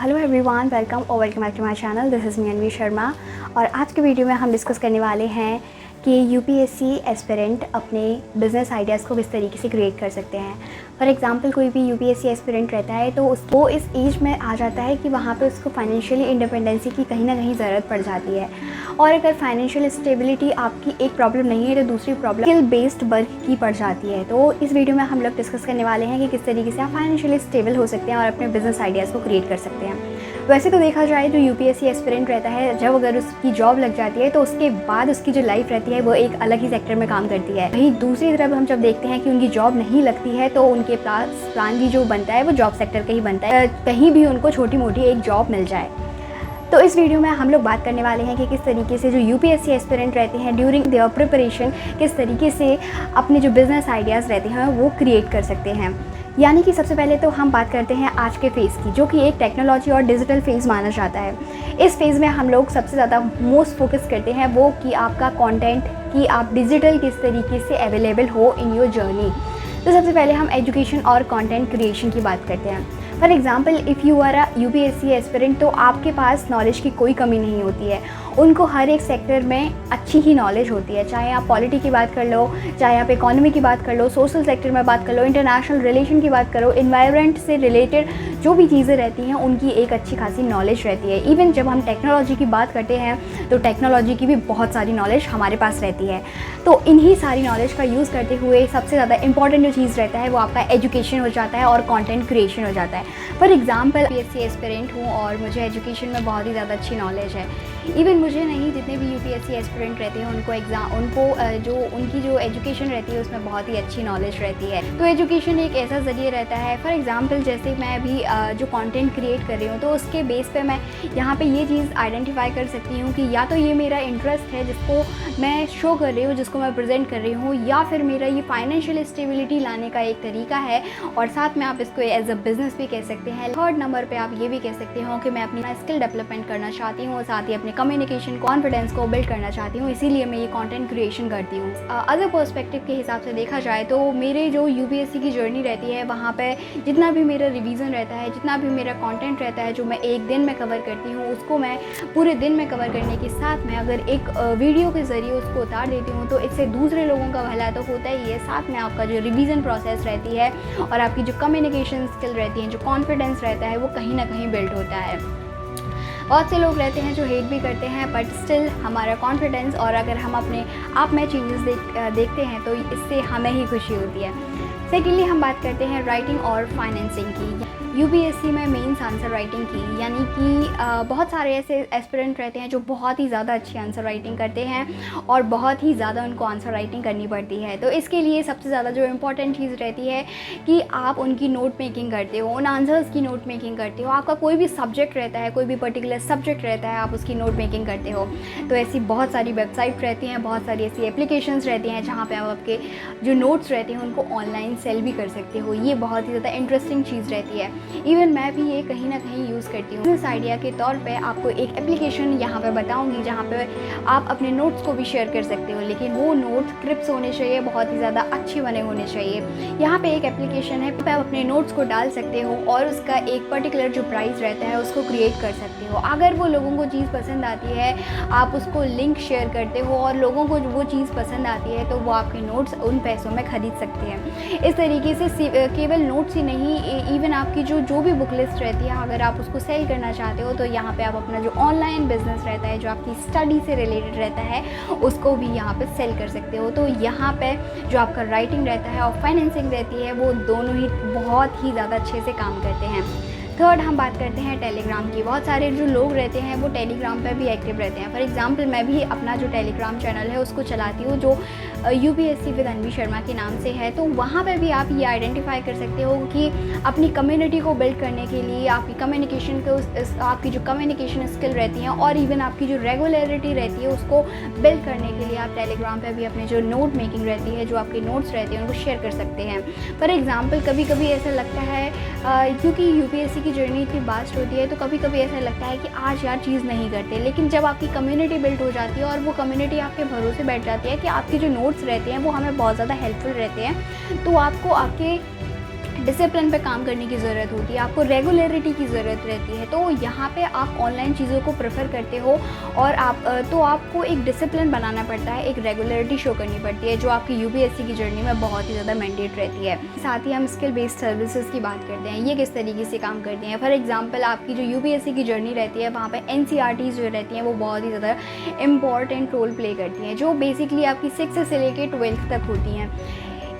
Hello everyone, welcome back to my channel. This is me Anvi Sharma. और आज के video में हम डिस्कस करने वाले हैं कि यूपीएससी एस्पिरेंट अपने बिज़नेस आइडियाज़ को किस तरीके से क्रिएट कर सकते हैं। फॉर एग्जांपल, कोई भी यूपीएससी एस्पिरेंट रहता है तो उसको इस एज में आ जाता है कि वहाँ पे उसको फाइनेंशियली इंडिपेंडेंसी की कहीं ना कहीं ज़रूरत पड़ जाती है। और अगर फाइनेंशियल स्टेबिलिटी आपकी एक प्रॉब्लम नहीं है तो दूसरी प्रॉब्लम स्किल बेस्ड वर्क की पड़ जाती है। तो इस वीडियो में हम लोग डिस्कस करने वाले हैं कि किस तरीके से आप फाइनेंशियली स्टेबल हो सकते हैं और अपने बिज़नेस आइडियाज़ को क्रिएट कर सकते हैं। वैसे तो देखा जाए जो यूपीएससी एस्पिरेंट रहता है, जब अगर उसकी जॉब लग जाती है तो उसके बाद उसकी जो लाइफ रहती है वो एक अलग ही सेक्टर में काम करती है। वहीं दूसरी तरफ हम जब देखते हैं कि उनकी जॉब नहीं लगती है तो उनके पास प्लान भी जो बनता है वो जॉब सेक्टर का ही बनता है, कहीं भी उनको छोटी मोटी एक जॉब मिल जाए। तो इस वीडियो में हम लोग बात करने वाले हैं कि किस तरीके से जो यूपीएससी एस्पिरेंट रहते हैं ड्यूरिंग देयर प्रिपरेशन किस तरीके से अपने जो बिज़नेस आइडियाज़ रहते हैं वो क्रिएट कर सकते हैं। यानी कि सबसे पहले तो हम बात करते हैं आज के फ़ेज़ की, जो कि एक टेक्नोलॉजी और डिजिटल फेज़ माना जाता है। इस फेज़ में हम लोग सबसे ज़्यादा मोस्ट फोकस करते हैं वो कि आपका कंटेंट कि आप डिजिटल किस तरीके से अवेलेबल हो इन योर जर्नी। तो सबसे पहले हम एजुकेशन और कंटेंट क्रिएशन की बात करते हैं। For example, if you are a UPSC aspirant तो आपके पास नॉलेज की कोई कमी नहीं होती है। उनको हर एक सेक्टर में अच्छी ही नॉलेज होती है, चाहे आप पॉलिटी की बात कर लो, चाहे आप इकोनॉमी की बात कर लो, सोशल सेक्टर में बात कर लो, इंटरनेशनल रिलेशन की बात करो, इन्वायरमेंट से रिलेटेड जो भी चीज़ें रहती हैं उनकी एक अच्छी खासी नॉलेज रहती है। इवन जब हम टेक्नोलॉजी की बात करते हैं तो टेक्नोलॉजी की भी बहुत सारी नॉलेज हमारे पास रहती है। तो इन्हीं सारी नॉलेज का यूज़ करते हुए सबसे ज़्यादा इंपॉर्टेंट जो चीज़ रहता है वो आपका एजुकेशन हो जाता है और कंटेंट क्रिएशन हो जाता है। फॉर एग्जांपल, यूपीएससी एस्पिरेंट हूँ और मुझे एजुकेशन में बहुत ही ज़्यादा अच्छी नॉलेज है। इवन मुझे नहीं, जितने भी यूपीएससी एस्पिरेंट रहते हैं उनको जो उनकी जो एजुकेशन रहती है उसमें बहुत ही अच्छी नॉलेज रहती है। तो एजुकेशन एक ऐसा ज़रिए रहता है। फॉर एग्जांपल, जैसे मैं अभी जो कंटेंट क्रिएट कर रही हूँ तो उसके बेस पे मैं यहाँ पे ये चीज़ आइडेंटिफाई कर सकती हूँ कि या तो ये मेरा इंटरेस्ट है जिसको मैं शो कर रही हूँ, जिसको मैं प्रेजेंट कर रही हूँ, या फिर मेरा ये फाइनेंशियल स्टेबिलिटी लाने का एक तरीका है। और साथ में आप इसको एज अ बिज़नेस भी कह सकते हैं। थर्ड नंबर पे आप ये भी कह सकते हो कि मैं अपनी स्किल डेवलपमेंट करना चाहती हूँ, साथ ही अपने कम्युनिकेशन कॉन्फिडेंस को बिल्ड करना चाहती हूँ, इसीलिए मैं ये कंटेंट क्रिएशन करती हूँ। अदर पर्सपेक्टिव के हिसाब से देखा जाए तो मेरे जो यूपीएससी की जर्नी रहती है वहाँ पे जितना भी मेरा रिवीजन रहता है, जितना भी मेरा कंटेंट रहता है जो मैं एक दिन में कवर करती हूँ, उसको मैं पूरे दिन में कवर करने के साथ में अगर एक वीडियो के ज़रिए उसको उतार देती हूँ तो इससे दूसरे लोगों का भला तो होता ही है, साथ में आपका जो रिवीजन प्रोसेस रहती है और आपकी जो कम्युनिकेशन स्किल रहती है, जो कॉन्फिडेंस रहता है वो कहीं ना कहीं बिल्ड होता है। बहुत से लोग रहते हैं जो हेट भी करते हैं, बट स्टिल हमारा कॉन्फिडेंस और अगर हम अपने आप में चेंजेस देखते हैं तो इससे हमें ही खुशी होती है। सेकेंडली हम बात करते हैं राइटिंग और फाइनेंसिंग की। यूपीएससी में मेंस आंसर राइटिंग की, यानी कि बहुत सारे ऐसे एस्पिरेंट रहते हैं जो बहुत ही ज़्यादा अच्छी आंसर राइटिंग करते हैं और बहुत ही ज़्यादा उनको आंसर राइटिंग करनी पड़ती है। तो इसके लिए सबसे ज़्यादा जो इम्पोर्टेंट चीज़ रहती है कि आप उनकी नोट मेकिंग करते हो, उन आंसर्स की नोट मेकिंग करते हो। आपका कोई भी सब्जेक्ट रहता है, कोई भी पर्टिकुलर सब्जेक्ट रहता है, आप उसकी नोट मेकिंग करते हो। तो ऐसी बहुत सारी वेबसाइट रहती हैं, बहुत सारी ऐसी एप्लीकेशंस रहती हैं जहाँ पे आप आपके जो नोट्स रहते हैं उनको ऑनलाइन सेल भी कर सकते हो। ये बहुत ही ज़्यादा इंटरेस्टिंग चीज़ रहती है। इवन मैं भी ये कहीं ना कहीं यूज़ करती हूँ। बिजनेस आइडिया के तौर पे आपको एक एप्लीकेशन यहाँ पे बताऊँगी जहाँ पे आप अपने नोट्स को भी शेयर कर सकते हो, लेकिन वो नोट्स क्रिप्स होने चाहिए, बहुत ही ज़्यादा अच्छे बने होने चाहिए। यहाँ पे एक एप्लीकेशन है, पे आप अपने नोट्स को डाल सकते हो और उसका एक पर्टिकुलर जो प्राइस रहता है उसको क्रिएट कर सकते हो। अगर वो लोगों को चीज़ पसंद आती है, आप उसको लिंक शेयर करते हो और लोगों को वो चीज़ पसंद आती है तो वो आपके नोट्स उन पैसों में खरीद सकते हैं। इस तरीके से केवल नोट्स ही नहीं, इवन आपकी जो भी बुक लिस्ट रहती है, अगर आप उसको सेल करना चाहते हो तो यहाँ पे आप अपना जो ऑनलाइन बिजनेस रहता है, जो आपकी स्टडी से रिलेटेड रहता है, उसको भी यहाँ पे सेल कर सकते हो। तो यहाँ पे जो आपका राइटिंग रहता है और फाइनेंसिंग रहती है वो दोनों ही बहुत ही ज़्यादा अच्छे से काम करते हैं। थर्ड हम बात करते हैं टेलीग्राम की। बहुत सारे जो लोग रहते हैं वो टेलीग्राम पे भी एक्टिव रहते हैं। फॉर एग्जांपल, मैं भी अपना जो टेलीग्राम चैनल है उसको चलाती हूँ, जो यूपीएससी विद अन्वी शर्मा के नाम से है। तो वहाँ पे भी आप ये आइडेंटिफाई कर सकते हो कि अपनी कम्युनिटी को बिल्ड करने के लिए आपकी कम्युनिकेशन को आपकी जो कम्युनिकेशन स्किल रहती है और इवन आपकी जो रेगुलरिटी रहती है उसको बिल्ड करने के लिए आप टेलीग्राम पे भी अपने जो नोट मेकिंग रहती है, जो आपके नोट्स रहते हैं उनको शेयर कर सकते हैं। फॉर एग्जाम्पल, कभी कभी ऐसा लगता है क्योंकि यूपीएससी की जर्नी इतनी वास्ट होती है तो कभी कभी ऐसा लगता है कि आज यार चीज़ नहीं करते, लेकिन जब आपकी कम्युनिटी बिल्ड हो जाती है और वो कम्युनिटी आपके भरोसे बैठ जाती है कि आपकी जो नोट्स रहते हैं वो हमें बहुत ज़्यादा हेल्पफुल रहते हैं, तो आपको आपके डिसिप्लिन पे काम करने की ज़रूरत होती है, आपको रेगुलरिटी की ज़रूरत रहती है। तो यहाँ पे आप ऑनलाइन चीज़ों को प्रेफर करते हो और तो आपको एक डिसिप्लिन बनाना पड़ता है, एक रेगुलरिटी शो करनी पड़ती है, जो आपकी यूपीएससी की जर्नी में बहुत ही ज़्यादा मैंडेट रहती है। साथ ही हम स्किल बेस्ड सर्विसेज की बात करते हैं, ये किस तरीके से काम करती हैं। फॉर एग्जांपल आपकी जो यूपीएससी की जर्नी रहती है, वहाँ पे एनसीईआरटीज़ जो रहती हैं वो बहुत ही ज़्यादा इंपॉर्टेंट रोल प्ले करती हैं, जो बेसिकली आपकी 6 से लेके 12th तक होती हैं।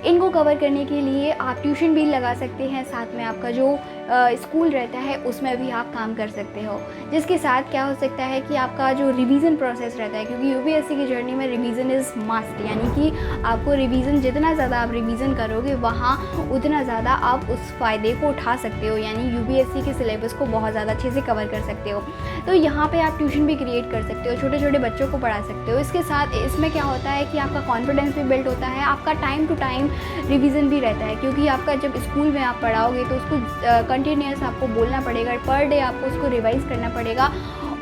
इनको कवर करने के लिए आप ट्यूशन भी लगा सकते हैं, साथ में आपका जो स्कूल रहता है उसमें भी आप काम कर सकते हो, जिसके साथ क्या हो सकता है कि आपका जो रिवीजन प्रोसेस रहता है, क्योंकि यूपीएससी की जर्नी में रिवीजन इज़ मस्ट, यानी कि आपको रिवीजन जितना ज़्यादा आप रिवीजन करोगे वहाँ उतना ज़्यादा आप उस फ़ायदे को उठा सकते हो, यानी यूपीएससी के सिलेबस को बहुत ज़्यादा अच्छे से कवर कर सकते हो। तो यहाँ पर आप ट्यूशन भी क्रिएट कर सकते हो, छोटे छोटे बच्चों को पढ़ा सकते हो। इसके साथ इसमें क्या होता है कि आपका कॉन्फिडेंस भी बिल्ड होता है, आपका टाइम टू टाइम रिवीजन भी रहता है, क्योंकि आपका जब स्कूल में आप पढ़ाओगे तो उसको कंटिन्यूस आपको बोलना पड़ेगा, पर डे आपको उसको रिवाइज़ करना पड़ेगा,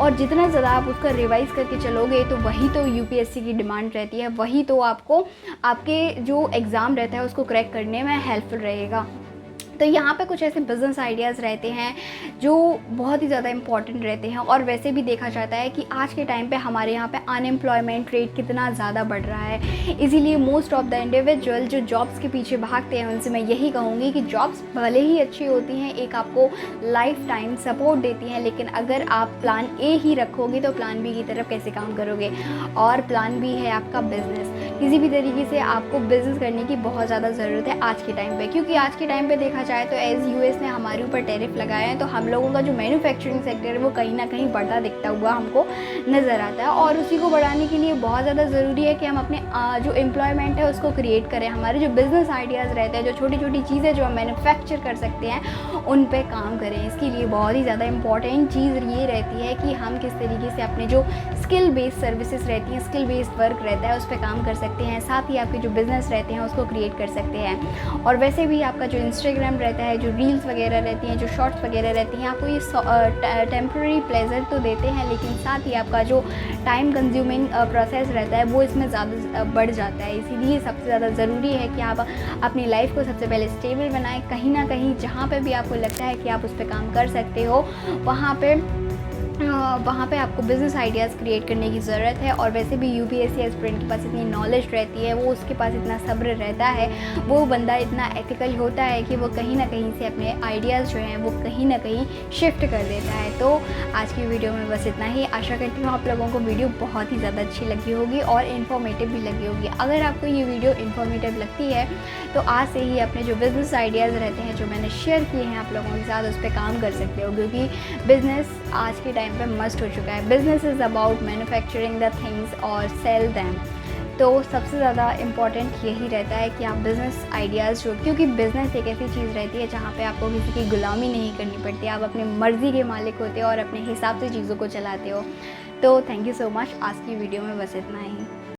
और जितना ज़्यादा आप उसका रिवाइज़ करके चलोगे तो वही तो यूपीएससी की डिमांड रहती है, वही तो आपको आपके जो एग्ज़ाम रहता है उसको क्रैक करने में हेल्पफुल रहेगा। तो यहाँ पे कुछ ऐसे बिज़नेस आइडियाज़ रहते हैं जो बहुत ही ज़्यादा इंपॉर्टेंट रहते हैं, और वैसे भी देखा जाता है कि आज के टाइम पे हमारे यहाँ पे अनएम्प्लॉयमेंट रेट कितना ज़्यादा बढ़ रहा है। इसीलिए मोस्ट ऑफ द इंडिविजुअल जो जॉब्स के पीछे भागते हैं उनसे मैं यही कहूँगी कि जॉब्स भले ही अच्छी होती हैं, एक आपको लाइफ टाइम सपोर्ट देती हैं, लेकिन अगर आप प्लान ए ही रखोगे तो प्लान बी की तरफ कैसे काम करोगे। और प्लान बी है आपका बिज़नेस। किसी भी तरीके से आपको बिज़नेस करने की बहुत ज़्यादा ज़रूरत है आज के टाइम पे, क्योंकि आज के टाइम पे देखा जाए तो एज़ यूएस ने हमारे ऊपर टैरिफ लगाया है, तो हम लोगों का जो मैन्युफैक्चरिंग सेक्टर है वो कहीं ना कहीं बढ़ता दिखता हुआ हमको नज़र आता है। और उसी को बढ़ाने के लिए बहुत ज़्यादा ज़रूरी है कि हम अपने जो एम्प्लॉयमेंट है उसको क्रिएट करें। हमारे जो बिज़नेस आइडियाज़ रहते हैं, जो छोटी छोटी चीज़ें जो हम मैन्युफैक्चर कर सकते हैं, उन पे काम करें। इसके लिए बहुत ही ज़्यादा इंपॉर्टेंट चीज़ ये रहती है कि हम किस तरीके से अपने जो स्किल बेस्ड सर्विसेज रहती हैं, स्किल बेस्ड वर्क रहता है, उस पर काम कर सकते हैं। साथ ही आपके जो बिज़नेस रहते हैं उसको क्रिएट कर सकते हैं। और वैसे भी आपका जो इंस्टाग्राम रहता है, जो रील्स वगैरह रहती हैं, जो शॉर्ट्स वगैरह रहती हैं, आपको ये टेम्प्रेरी प्लेजर तो देते हैं, लेकिन साथ ही आपका जो टाइम कंज्यूमिंग प्रोसेस रहता है वो इसमें ज़्यादा बढ़ जाता है। इसीलिए सबसे ज़्यादा ज़रूरी है कि आप अपनी लाइफ को सबसे पहले स्टेबल बनाएं। कहीं ना कहीं जहाँ पे भी आपको लगता है कि आप उस पर काम कर सकते हो, वहाँ पे आपको बिज़नेस आइडियाज़ क्रिएट करने की ज़रूरत है। और वैसे भी यूपीएससी एस्पिरेंट के पास इतनी नॉलेज रहती है, वो उसके पास इतना सब्र रहता है, वो बंदा इतना एथिकल होता है कि वो कहीं ना कहीं से अपने आइडियाज़ जो हैं वो कहीं ना कहीं शिफ्ट कर देता है। तो आज की वीडियो में बस इतना ही। आशा करती हूँ आप लोगों को वीडियो बहुत ही ज़्यादा अच्छी लगी होगी और इन्फॉर्मेटिव भी लगी होगी। अगर आपको ये वीडियो इन्फॉर्मेटिव लगती है तो आज से ही अपने जो बिज़नेस आइडियाज़ रहते हैं जो मैंने शेयर किए हैं आप लोगों के साथ, उस पर काम कर सकते हो, क्योंकि बिज़नेस आज के टाइम पे मस्ट हो चुका है। Business is about manufacturing the things और सेल दैम। तो सबसे ज़्यादा इम्पॉर्टेंट यही रहता है कि आप बिज़नेस आइडियाज़ जो, क्योंकि बिज़नेस एक ऐसी चीज़ रहती है जहाँ पे आपको किसी की गुलामी नहीं करनी पड़ती, आप अपनी मर्ज़ी के मालिक होते हो और अपने हिसाब से चीज़ों को चलाते हो। तो थैंक यू सो मच। आज की वीडियो में बस इतना ही।